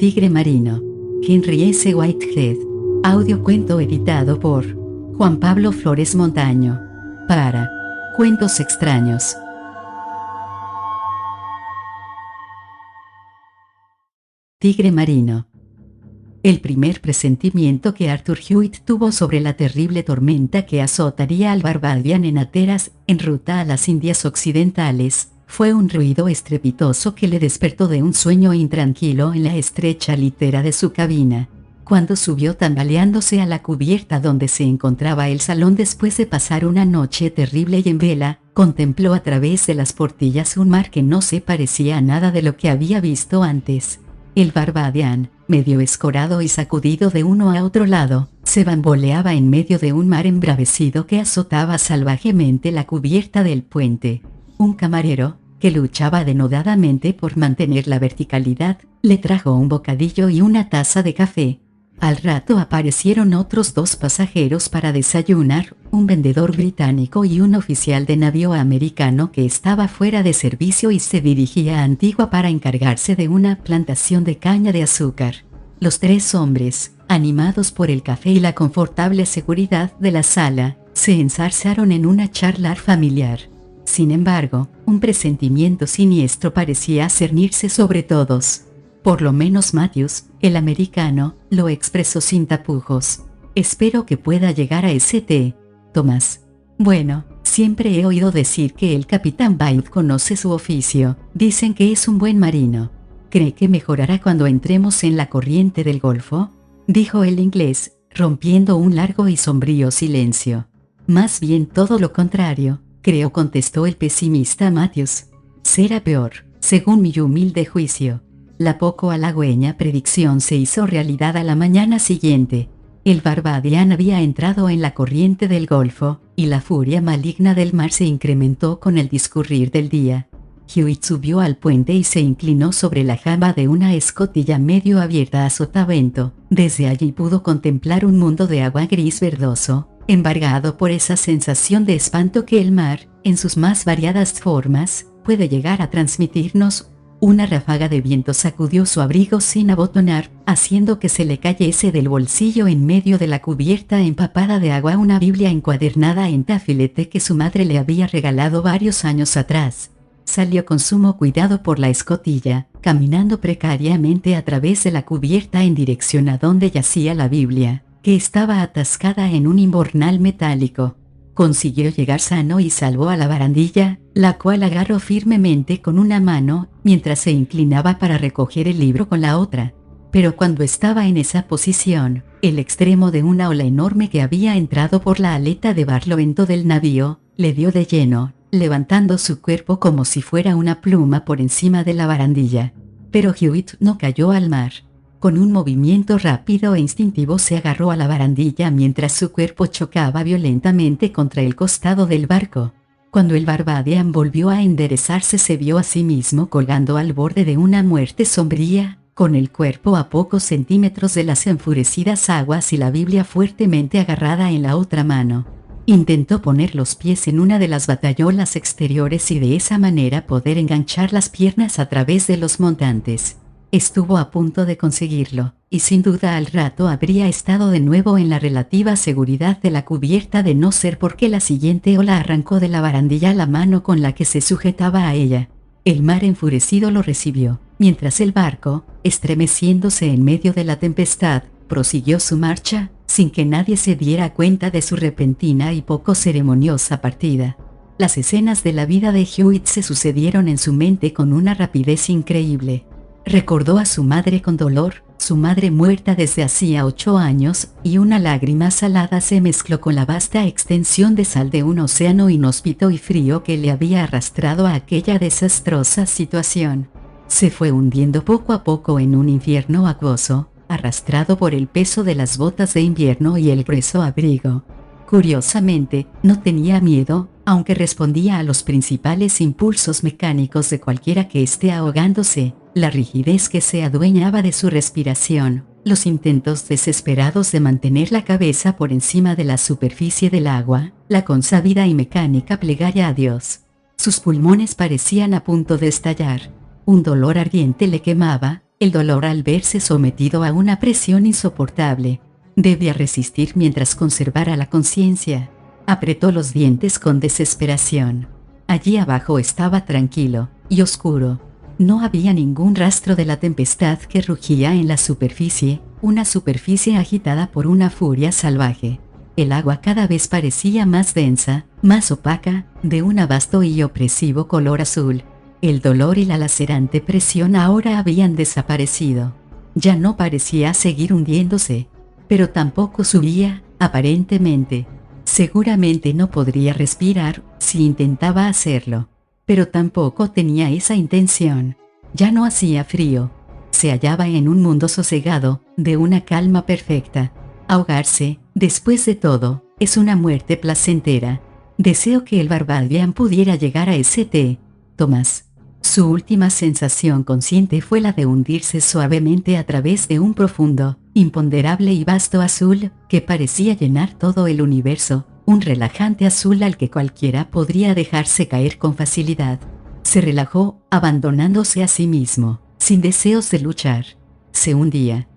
tigre marino. Henry S. Whitehead. Audiocuento editado por Juan Pablo Flores Montaño. Para Cuentos Extraños. Tigre marino. El primer presentimiento que Arthur Hewitt tuvo sobre la terrible tormenta que azotaría al Barbadian en Hatteras, en ruta a las Indias Occidentales, fue un ruido estrepitoso que le despertó de un sueño intranquilo en la estrecha litera de su cabina. Cuando subió tambaleándose a la cubierta donde se encontraba el salón después de pasar una noche terrible y en vela, contempló a través de las portillas un mar que no se parecía a nada de lo que había visto antes. El Barbadian, medio escorado y sacudido de uno a otro lado, se bamboleaba en medio de un mar embravecido que azotaba salvajemente la cubierta del puente. Un camarero, que luchaba denodadamente por mantener la verticalidad, le trajo un bocadillo y una taza de café. Al rato aparecieron otros dos pasajeros para desayunar, un vendedor británico y un oficial de navío americano que estaba fuera de servicio y se dirigía a Antigua para encargarse de una plantación de caña de azúcar. Los tres hombres, animados por el café y la confortable seguridad de la sala, se enzarzaron en una charla familiar. Sin embargo, un presentimiento siniestro parecía cernirse sobre todos. Por lo menos Matthews, el americano, lo expresó sin tapujos. «Espero que pueda llegar a St. Thomas. Bueno, siempre he oído decir que el capitán Byte conoce su oficio. Dicen que es un buen marino. ¿Cree que mejorará cuando entremos en la corriente del Golfo?», dijo el inglés, rompiendo un largo y sombrío silencio. «Más bien todo lo contrario, creo», contestó el pesimista Matthews. «Será peor, según mi humilde juicio». La poco halagüeña predicción se hizo realidad a la mañana siguiente. El Barbadian había entrado en la corriente del Golfo, y la furia maligna del mar se incrementó con el discurrir del día. Hewitt subió al puente y se inclinó sobre la jamba de una escotilla medio abierta a sotavento. Desde allí pudo contemplar un mundo de agua gris verdoso, embargado por esa sensación de espanto que el mar, en sus más variadas formas, puede llegar a transmitirnos. Una ráfaga de viento sacudió su abrigo sin abotonar, haciendo que se le cayese del bolsillo en medio de la cubierta empapada de agua una Biblia encuadernada en tafilete que su madre le había regalado varios años atrás. Salió con sumo cuidado por la escotilla, caminando precariamente a través de la cubierta en dirección a donde yacía la Biblia, que estaba atascada en un imbornal metálico. Consiguió llegar sano y salvo a la barandilla, la cual agarró firmemente con una mano, mientras se inclinaba para recoger el libro con la otra. Pero cuando estaba en esa posición, el extremo de una ola enorme que había entrado por la aleta de barlovento del navío, le dio de lleno, levantando su cuerpo como si fuera una pluma por encima de la barandilla. Pero Hewitt no cayó al mar. Con un movimiento rápido e instintivo se agarró a la barandilla mientras su cuerpo chocaba violentamente contra el costado del barco. Cuando el Barbadian volvió a enderezarse se vio a sí mismo colgando al borde de una muerte sombría, con el cuerpo a pocos centímetros de las enfurecidas aguas y la Biblia fuertemente agarrada en la otra mano. Intentó poner los pies en una de las batallolas exteriores y de esa manera poder enganchar las piernas a través de los montantes. Estuvo a punto de conseguirlo, y sin duda al rato habría estado de nuevo en la relativa seguridad de la cubierta de no ser porque la siguiente ola arrancó de la barandilla la mano con la que se sujetaba a ella. El mar enfurecido lo recibió, mientras el barco, estremeciéndose en medio de la tempestad, prosiguió su marcha, sin que nadie se diera cuenta de su repentina y poco ceremoniosa partida. Las escenas de la vida de Hewitt se sucedieron en su mente con una rapidez increíble. Recordó a su madre con dolor, su madre muerta desde hacía 8 años, y una lágrima salada se mezcló con la vasta extensión de sal de un océano inhóspito y frío que le había arrastrado a aquella desastrosa situación. Se fue hundiendo poco a poco en un infierno acuoso, arrastrado por el peso de las botas de invierno y el grueso abrigo. Curiosamente, no tenía miedo, aunque respondía a los principales impulsos mecánicos de cualquiera que esté ahogándose, la rigidez que se adueñaba de su respiración, los intentos desesperados de mantener la cabeza por encima de la superficie del agua, la consabida y mecánica plegaria a Dios. Sus pulmones parecían a punto de estallar. Un dolor ardiente le quemaba, El dolor al verse sometido a una presión insoportable. Debía resistir mientras conservara la conciencia. Apretó los dientes con desesperación. Allí abajo estaba tranquilo y oscuro. No había ningún rastro de la tempestad que rugía en la superficie, una superficie agitada por una furia salvaje. El agua cada vez parecía más densa, más opaca, de un vasto y opresivo color azul. El dolor y la lacerante presión ahora habían desaparecido. Ya no parecía seguir hundiéndose, pero tampoco subía, aparentemente. Seguramente no podría respirar si intentaba hacerlo, pero tampoco tenía esa intención. Ya no hacía frío. Se hallaba en un mundo sosegado, de una calma perfecta. Ahogarse, después de todo, es una muerte placentera. Deseo que el Barbadian pudiera llegar a St. Tomás. Su última sensación consciente fue la de hundirse suavemente a través de un profundo, imponderable y vasto azul, que parecía llenar todo el universo, un relajante azul al que cualquiera podría dejarse caer con facilidad. Se relajó, abandonándose a sí mismo, sin deseos de luchar. Se hundía,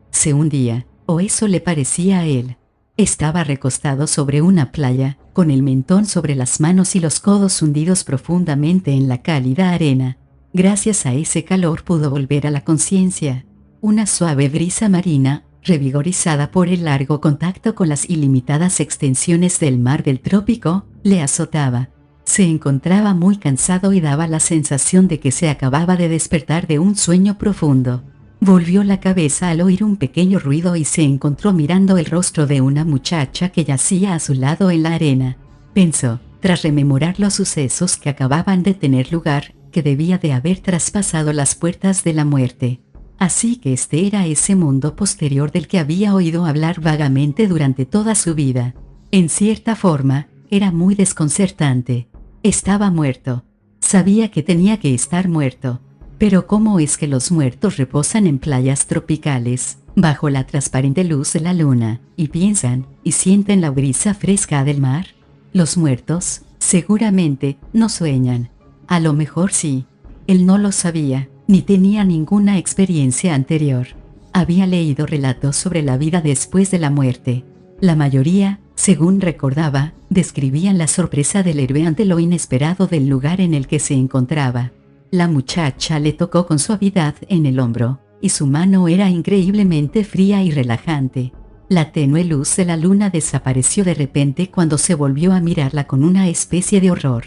o eso le parecía a él. Estaba recostado sobre una playa, con el mentón sobre las manos y los codos hundidos profundamente en la cálida arena. Gracias a ese calor pudo volver a la conciencia. Una suave brisa marina, revigorizada por el largo contacto con las ilimitadas extensiones del mar del trópico, le azotaba. Se encontraba muy cansado y daba la sensación de que se acababa de despertar de un sueño profundo. Volvió la cabeza al oír un pequeño ruido y se encontró mirando el rostro de una muchacha que yacía a su lado en la arena. Pensó, tras rememorar los sucesos que acababan de tener lugar, que debía de haber traspasado las puertas de la muerte. Así que este era ese mundo posterior del que había oído hablar vagamente durante toda su vida. En cierta forma, era muy desconcertante. Estaba muerto. Sabía que tenía que estar muerto. Pero ¿cómo es que los muertos reposan en playas tropicales, bajo la transparente luz de la luna, y piensan, y sienten la brisa fresca del mar? Los muertos, seguramente, no sueñan. A lo mejor sí. Él no lo sabía, ni tenía ninguna experiencia anterior. Había leído relatos sobre la vida después de la muerte. La mayoría, según recordaba, describían la sorpresa del héroe ante lo inesperado del lugar en el que se encontraba. La muchacha le tocó con suavidad en el hombro, y su mano era increíblemente fría y relajante. La tenue luz de la luna desapareció de repente cuando se volvió a mirarla con una especie de horror.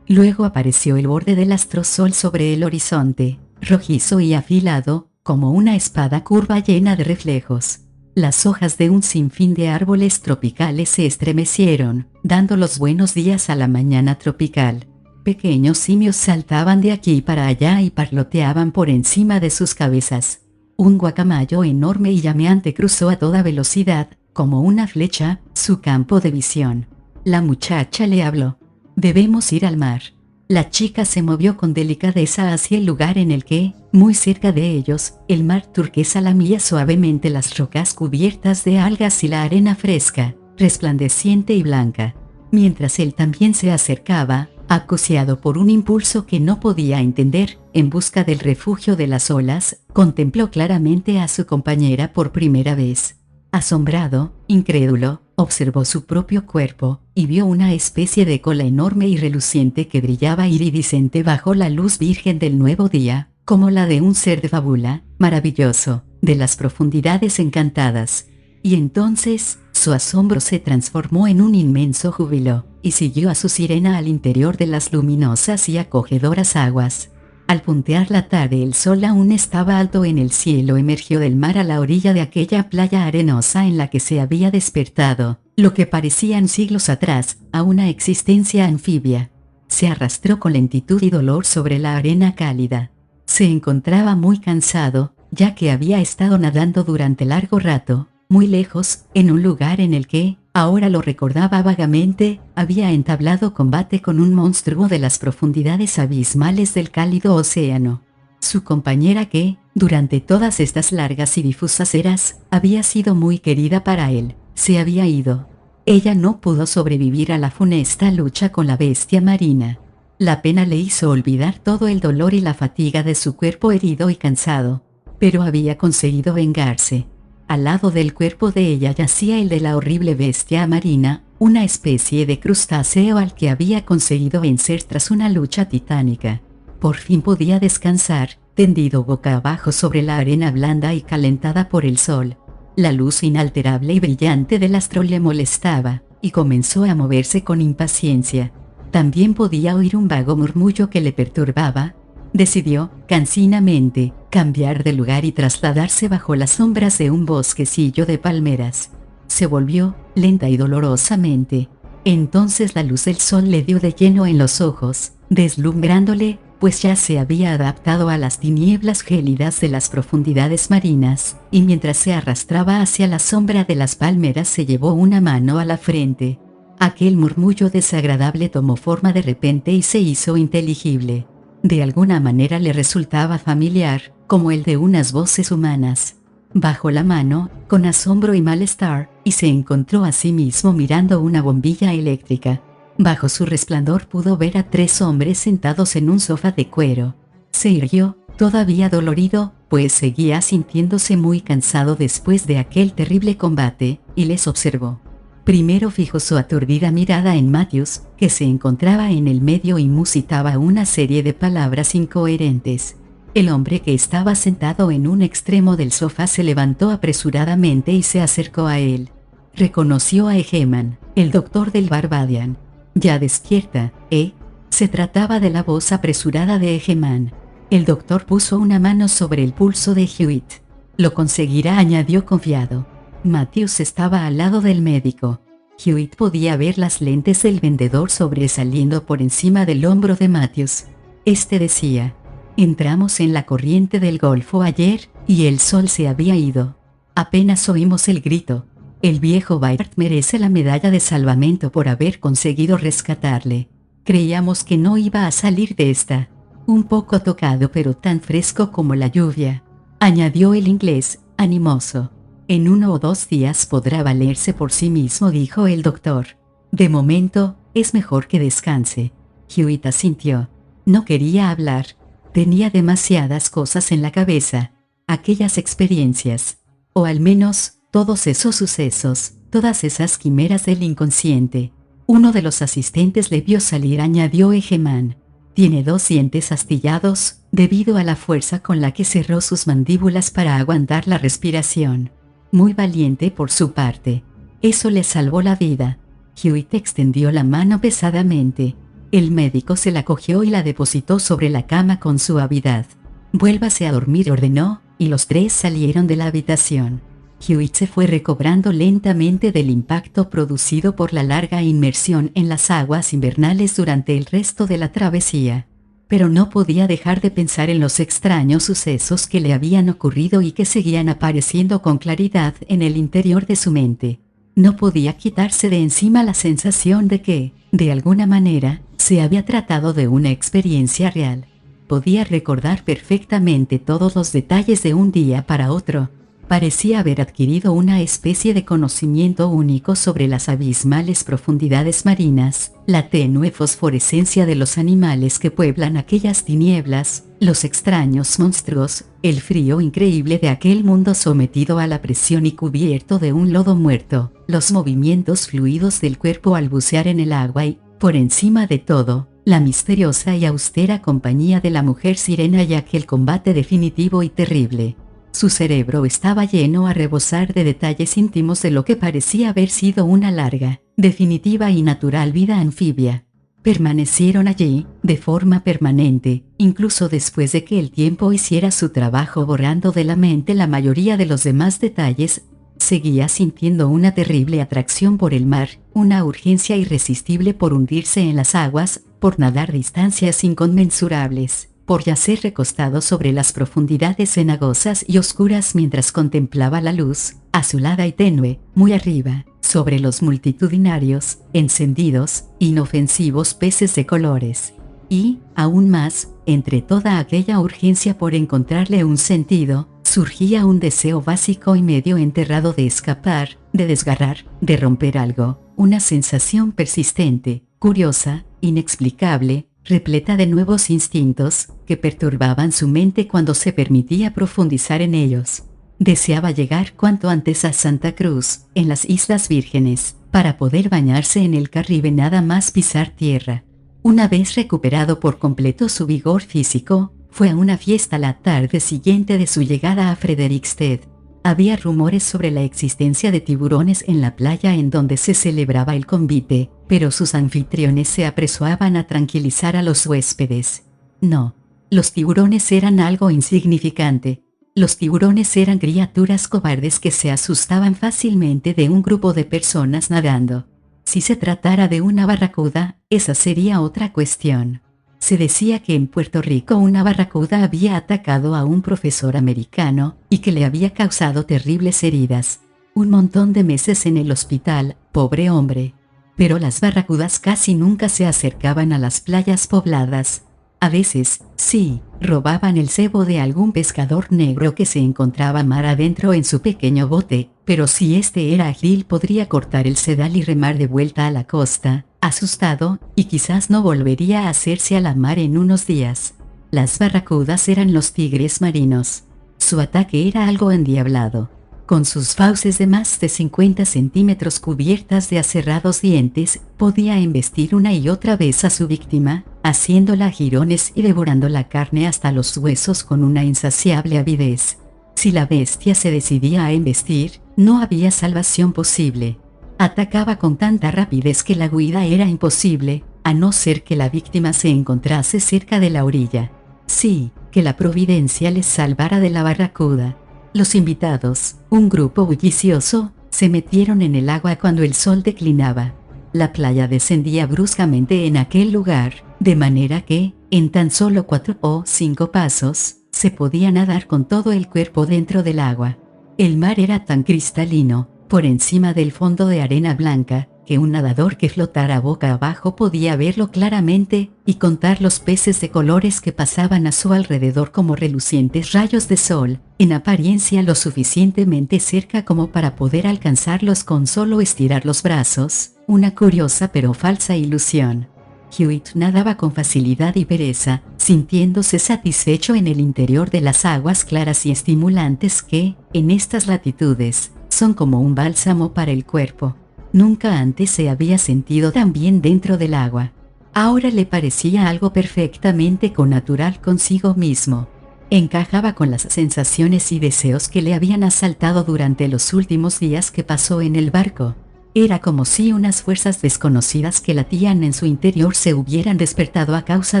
Luego apareció el borde del astrosol sobre el horizonte, rojizo y afilado, como una espada curva llena de reflejos. Las hojas de un sinfín de árboles tropicales se estremecieron, dando los buenos días a la mañana tropical. Pequeños simios saltaban de aquí para allá y parloteaban por encima de sus cabezas. Un guacamayo enorme y llameante cruzó a toda velocidad, como una flecha, su campo de visión. La muchacha le habló. «Debemos ir al mar». La chica se movió con delicadeza hacia el lugar en el que, muy cerca de ellos, el mar turquesa lamía suavemente las rocas cubiertas de algas y la arena fresca, resplandeciente y blanca. Mientras él también se acercaba, acuciado por un impulso que no podía entender, en busca del refugio de las olas, contempló claramente a su compañera por primera vez. Asombrado, incrédulo, observó su propio cuerpo, y vio una especie de cola enorme y reluciente que brillaba iridiscente bajo la luz virgen del nuevo día, como la de un ser de fábula, maravilloso, de las profundidades encantadas. Y entonces, su asombro se transformó en un inmenso júbilo, y siguió a su sirena al interior de las luminosas y acogedoras aguas. Al puntear la tarde el sol aún estaba alto en el cielo. Emergió del mar a la orilla de aquella playa arenosa en la que se había despertado, lo que parecían siglos atrás, a una existencia anfibia. Se arrastró con lentitud y dolor sobre la arena cálida. Se encontraba muy cansado, ya que había estado nadando durante largo rato, muy lejos, en un lugar en el que, ahora lo recordaba vagamente, había entablado combate con un monstruo de las profundidades abismales del cálido océano. Su compañera que, durante todas estas largas y difusas eras, había sido muy querida para él, se había ido. Ella no pudo sobrevivir a la funesta lucha con la bestia marina. La pena le hizo olvidar todo el dolor y la fatiga de su cuerpo herido y cansado. pero había conseguido vengarse. Al lado del cuerpo de ella yacía el de la horrible bestia marina, una especie de crustáceo al que había conseguido vencer tras una lucha titánica. Por fin podía descansar, tendido boca abajo sobre la arena blanda y calentada por el sol. La luz inalterable y brillante del astro le molestaba, y comenzó a moverse con impaciencia. También podía oír un vago murmullo que le perturbaba. Decidió, cansinamente, cambiar de lugar y trasladarse bajo las sombras de un bosquecillo de palmeras. Se volvió, lenta y dolorosamente. Entonces la luz del sol le dio de lleno en los ojos, deslumbrándole, pues ya se había adaptado a las tinieblas gélidas de las profundidades marinas, y mientras se arrastraba hacia la sombra de las palmeras se llevó una mano a la frente. Aquel murmullo desagradable tomó forma de repente y se hizo inteligible. De alguna manera le resultaba familiar, como el de unas voces humanas. Bajó la mano, con asombro y malestar, y se encontró a sí mismo mirando una bombilla eléctrica. Bajo su resplandor pudo ver a 3 hombres sentados en un sofá de cuero. Se irguió, todavía dolorido, pues seguía sintiéndose muy cansado después de aquel terrible combate, y les observó. Primero fijó su aturdida mirada en Matthews, que se encontraba en el medio y musitaba una serie de palabras incoherentes. El hombre que estaba sentado en un extremo del sofá se levantó apresuradamente y se acercó a él. Reconoció a Egeman, el doctor del Barbadian. Ya despierta, ¿eh? Se trataba de la voz apresurada de Egeman. El doctor puso una mano sobre el pulso de Hewitt. Lo conseguirá, añadió confiado. Matthews estaba al lado del médico. Hewitt podía ver las lentes del vendedor sobresaliendo por encima del hombro de Matthews. Este decía: entramos en la corriente del Golfo ayer, y el sol se había ido. Apenas oímos el grito. El viejo Byrd merece la medalla de salvamento por haber conseguido rescatarle. Creíamos que no iba a salir de esta. Un poco tocado pero tan fresco como la lluvia, añadió el inglés, animoso. En 1 o 2 días podrá valerse por sí mismo, dijo el doctor. De momento, es mejor que descanse. Hewitt asintió. No quería hablar. Tenía demasiadas cosas en la cabeza. Aquellas experiencias. O al menos, todos esos sucesos, todas esas quimeras del inconsciente. Uno de los asistentes le vio salir, añadió Egeman. Tiene 2 dientes astillados, debido a la fuerza con la que cerró sus mandíbulas para aguantar la respiración. Muy valiente por su parte. Eso le salvó la vida. Hewitt extendió la mano pesadamente. El médico se la cogió y la depositó sobre la cama con suavidad. Vuélvase a dormir, ordenó, y los 3 salieron de la habitación. Hewitt se fue recobrando lentamente del impacto producido por la larga inmersión en las aguas invernales durante el resto de la travesía. Pero no podía dejar de pensar en los extraños sucesos que le habían ocurrido y que seguían apareciendo con claridad en el interior de su mente. No podía quitarse de encima la sensación de que, de alguna manera, se había tratado de una experiencia real. Podía recordar perfectamente todos los detalles de un día para otro. Parecía haber adquirido una especie de conocimiento único sobre las abismales profundidades marinas, la tenue fosforescencia de los animales que pueblan aquellas tinieblas, los extraños monstruos, el frío increíble de aquel mundo sometido a la presión y cubierto de un lodo muerto, los movimientos fluidos del cuerpo al bucear en el agua y, por encima de todo, la misteriosa y austera compañía de la mujer sirena y aquel combate definitivo y terrible. Su cerebro estaba lleno a rebosar de detalles íntimos de lo que parecía haber sido una larga, definitiva y natural vida anfibia. Permanecieron allí, de forma permanente, incluso después de que el tiempo hiciera su trabajo borrando de la mente la mayoría de los demás detalles. Seguía sintiendo una terrible atracción por el mar, una urgencia irresistible por hundirse en las aguas, por nadar distancias inconmensurables, por yacer recostado sobre las profundidades cenagosas y oscuras mientras contemplaba la luz, azulada y tenue, muy arriba, sobre los multitudinarios, encendidos, inofensivos peces de colores. Y, aún más, entre toda aquella urgencia por encontrarle un sentido, surgía un deseo básico y medio enterrado de escapar, de desgarrar, de romper algo, una sensación persistente, curiosa, inexplicable, repleta de nuevos instintos, que perturbaban su mente cuando se permitía profundizar en ellos. Deseaba llegar cuanto antes a Santa Cruz, en las Islas Vírgenes, para poder bañarse en el Caribe nada más pisar tierra. Una vez recuperado por completo su vigor físico, fue a una fiesta la tarde siguiente de su llegada a Frederiksted. Había rumores sobre la existencia de tiburones en la playa en donde se celebraba el convite, pero sus anfitriones se apresuraban a tranquilizar a los huéspedes. No, los tiburones eran algo insignificante. Los tiburones eran criaturas cobardes que se asustaban fácilmente de un grupo de personas nadando. Si se tratara de una barracuda, esa sería otra cuestión. Se decía que en Puerto Rico una barracuda había atacado a un profesor americano y que le había causado terribles heridas. Un montón de meses en el hospital, pobre hombre. Pero las barracudas casi nunca se acercaban a las playas pobladas. A veces, sí, robaban el cebo de algún pescador negro que se encontraba mar adentro en su pequeño bote, pero si este era ágil podría cortar el sedal y remar de vuelta a la costa, asustado, y quizás no volvería a hacerse a la mar en unos días. Las barracudas eran los tigres marinos. Su ataque era algo endiablado. Con sus fauces de más de 50 centímetros cubiertas de aserrados dientes, podía embestir una y otra vez a su víctima, haciéndola jirones y devorando la carne hasta los huesos con una insaciable avidez. Si la bestia se decidía a embestir, no había salvación posible. Atacaba con tanta rapidez que la huida era imposible, a no ser que la víctima se encontrase cerca de la orilla. Sí, que la providencia les salvara de la barracuda. Los invitados, un grupo bullicioso, se metieron en el agua cuando el sol declinaba. La playa descendía bruscamente en aquel lugar, de manera que, en tan solo 4 o 5 pasos, se podía nadar con todo el cuerpo dentro del agua. El mar era tan cristalino, por encima del fondo de arena blanca, que un nadador que flotara boca abajo podía verlo claramente y contar los peces de colores que pasaban a su alrededor como relucientes rayos de sol, en apariencia lo suficientemente cerca como para poder alcanzarlos con solo estirar los brazos, una curiosa pero falsa ilusión. Hewitt nadaba con facilidad y pereza, sintiéndose satisfecho en el interior de las aguas claras y estimulantes que, en estas latitudes, son como un bálsamo para el cuerpo. Nunca antes se había sentido tan bien dentro del agua. Ahora le parecía algo perfectamente connatural consigo mismo. Encajaba con las sensaciones y deseos que le habían asaltado durante los últimos días que pasó en el barco. Era como si unas fuerzas desconocidas que latían en su interior se hubieran despertado a causa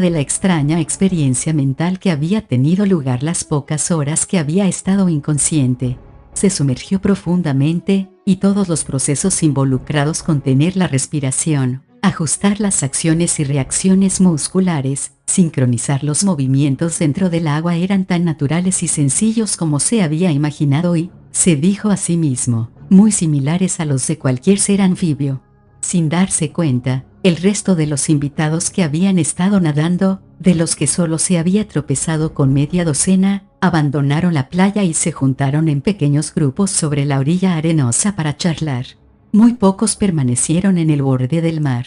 de la extraña experiencia mental que había tenido lugar las pocas horas que había estado inconsciente. Se sumergió profundamente, y todos los procesos involucrados con tener la respiración, ajustar las acciones y reacciones musculares, sincronizar los movimientos dentro del agua eran tan naturales y sencillos como se había imaginado y, se dijo a sí mismo, muy similares a los de cualquier ser anfibio. Sin darse cuenta, el resto de los invitados que habían estado nadando, de los que solo se había tropezado con media docena, abandonaron la playa y se juntaron en pequeños grupos sobre la orilla arenosa para charlar. Muy pocos permanecieron en el borde del mar.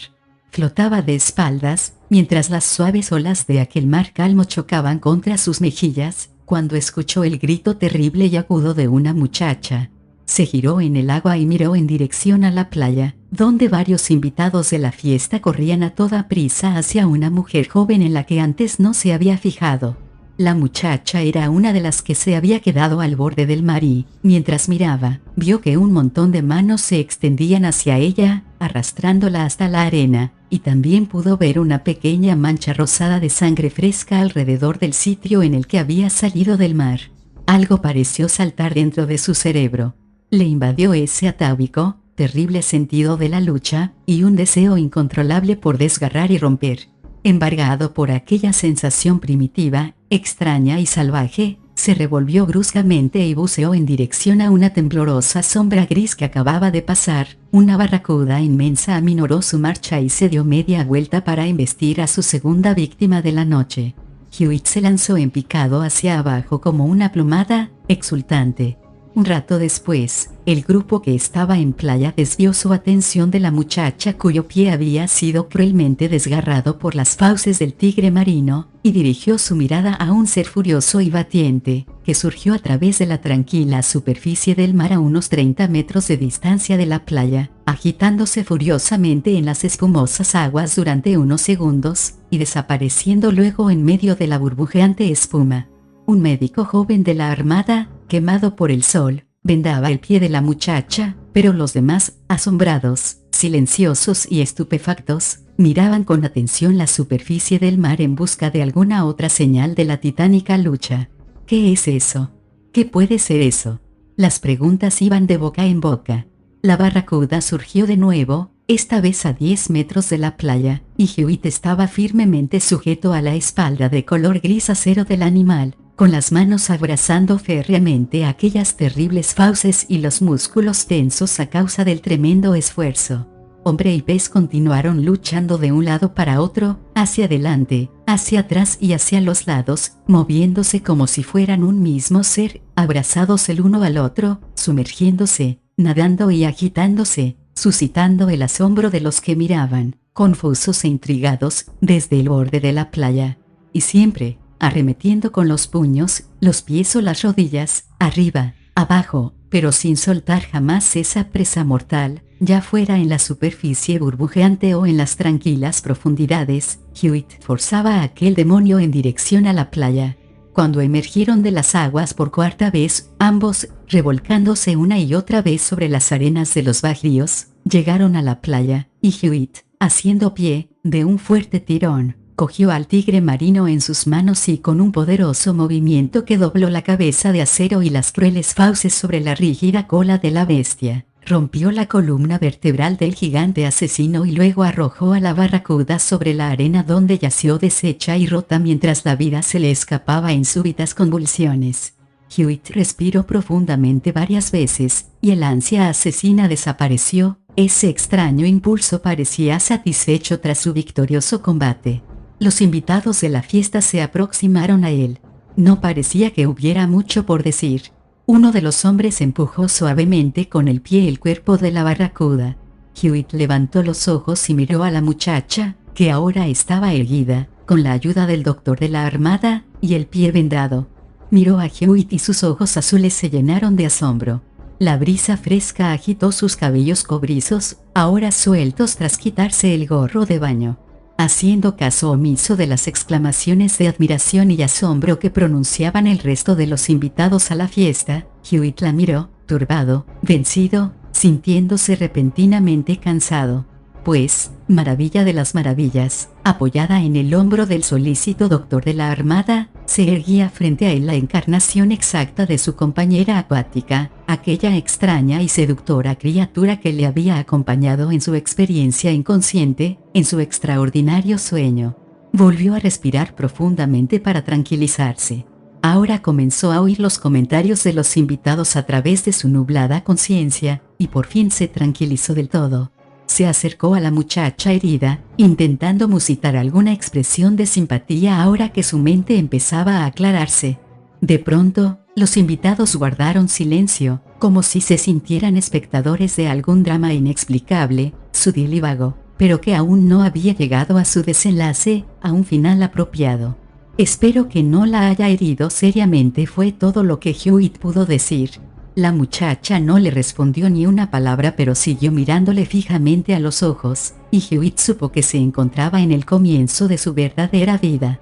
Flotaba de espaldas, mientras las suaves olas de aquel mar calmo chocaban contra sus mejillas, cuando escuchó el grito terrible y agudo de una muchacha. Se giró en el agua y miró en dirección a la playa, donde varios invitados de la fiesta corrían a toda prisa hacia una mujer joven en la que antes no se había fijado. La muchacha era una de las que se había quedado al borde del mar y, mientras miraba, vio que un montón de manos se extendían hacia ella, arrastrándola hasta la arena, y también pudo ver una pequeña mancha rosada de sangre fresca alrededor del sitio en el que había salido del mar. Algo pareció saltar dentro de su cerebro. Le invadió ese atávico, terrible sentido de la lucha, y un deseo incontrolable por desgarrar y romper. Embargado por aquella sensación primitiva, extraña y salvaje, se revolvió bruscamente y buceó en dirección a una temblorosa sombra gris que acababa de pasar. Una barracuda inmensa aminoró su marcha y se dio media vuelta para embestir a su segunda víctima de la noche. Hewitt se lanzó en picado hacia abajo como una plumada, exultante. Un rato después, el grupo que estaba en playa desvió su atención de la muchacha cuyo pie había sido cruelmente desgarrado por las fauces del tigre marino, y dirigió su mirada a un ser furioso y batiente, que surgió a través de la tranquila superficie del mar a unos 30 metros de distancia de la playa, agitándose furiosamente en las espumosas aguas durante unos segundos, y desapareciendo luego en medio de la burbujeante espuma. Un médico joven de la armada, quemado por el sol, vendaba el pie de la muchacha, pero los demás, asombrados, silenciosos y estupefactos, miraban con atención la superficie del mar en busca de alguna otra señal de la titánica lucha. ¿Qué es eso? ¿Qué puede ser eso? Las preguntas iban de boca en boca. La barracuda surgió de nuevo, esta vez a 10 metros de la playa, y Hewitt estaba firmemente sujeto a la espalda de color gris acero del animal, con las manos abrazando férreamente aquellas terribles fauces y los músculos tensos a causa del tremendo esfuerzo. Hombre y pez continuaron luchando de un lado para otro, hacia adelante, hacia atrás y hacia los lados, moviéndose como si fueran un mismo ser, abrazados el uno al otro, sumergiéndose, nadando y agitándose, suscitando el asombro de los que miraban, confusos e intrigados, desde el borde de la playa. Y siempre, arremetiendo con los puños, los pies o las rodillas, arriba, abajo, pero sin soltar jamás esa presa mortal, ya fuera en la superficie burbujeante o en las tranquilas profundidades. Hewitt forzaba a aquel demonio en dirección a la playa. Cuando emergieron de las aguas por cuarta vez, ambos, revolcándose una y otra vez sobre las arenas de los bajíos, llegaron a la playa, y Hewitt, haciendo pie, de un fuerte tirón, cogió al tigre marino en sus manos y con un poderoso movimiento que dobló la cabeza de acero y las crueles fauces sobre la rígida cola de la bestia, rompió la columna vertebral del gigante asesino y luego arrojó a la barracuda sobre la arena donde yació deshecha y rota mientras la vida se le escapaba en súbitas convulsiones. Hewitt respiró profundamente varias veces, y el ansia asesina desapareció. Ese extraño impulso parecía satisfecho tras su victorioso combate. Los invitados de la fiesta se aproximaron a él. No parecía que hubiera mucho por decir. Uno de los hombres empujó suavemente con el pie el cuerpo de la barracuda. Hewitt levantó los ojos y miró a la muchacha, que ahora estaba erguida, con la ayuda del doctor de la armada, y el pie vendado. Miró a Hewitt y sus ojos azules se llenaron de asombro. La brisa fresca agitó sus cabellos cobrizos, ahora sueltos tras quitarse el gorro de baño. Haciendo caso omiso de las exclamaciones de admiración y asombro que pronunciaban el resto de los invitados a la fiesta, Hewitt la miró, turbado, vencido, sintiéndose repentinamente cansado. Pues, maravilla de las maravillas, apoyada en el hombro del solícito doctor de la armada, se erguía frente a él la encarnación exacta de su compañera acuática, aquella extraña y seductora criatura que le había acompañado en su experiencia inconsciente, en su extraordinario sueño. Volvió a respirar profundamente para tranquilizarse. Ahora comenzó a oír los comentarios de los invitados a través de su nublada conciencia, y por fin se tranquilizó del todo. Se acercó a la muchacha herida, intentando musitar alguna expresión de simpatía ahora que su mente empezaba a aclararse. De pronto, los invitados guardaron silencio, como si se sintieran espectadores de algún drama inexplicable, sutil y vago, pero que aún no había llegado a su desenlace, a un final apropiado. «Espero que no la haya herido seriamente», fue todo lo que Hewitt pudo decir. La muchacha no le respondió ni una palabra, pero siguió mirándole fijamente a los ojos, y Hewitt supo que se encontraba en el comienzo de su verdadera vida.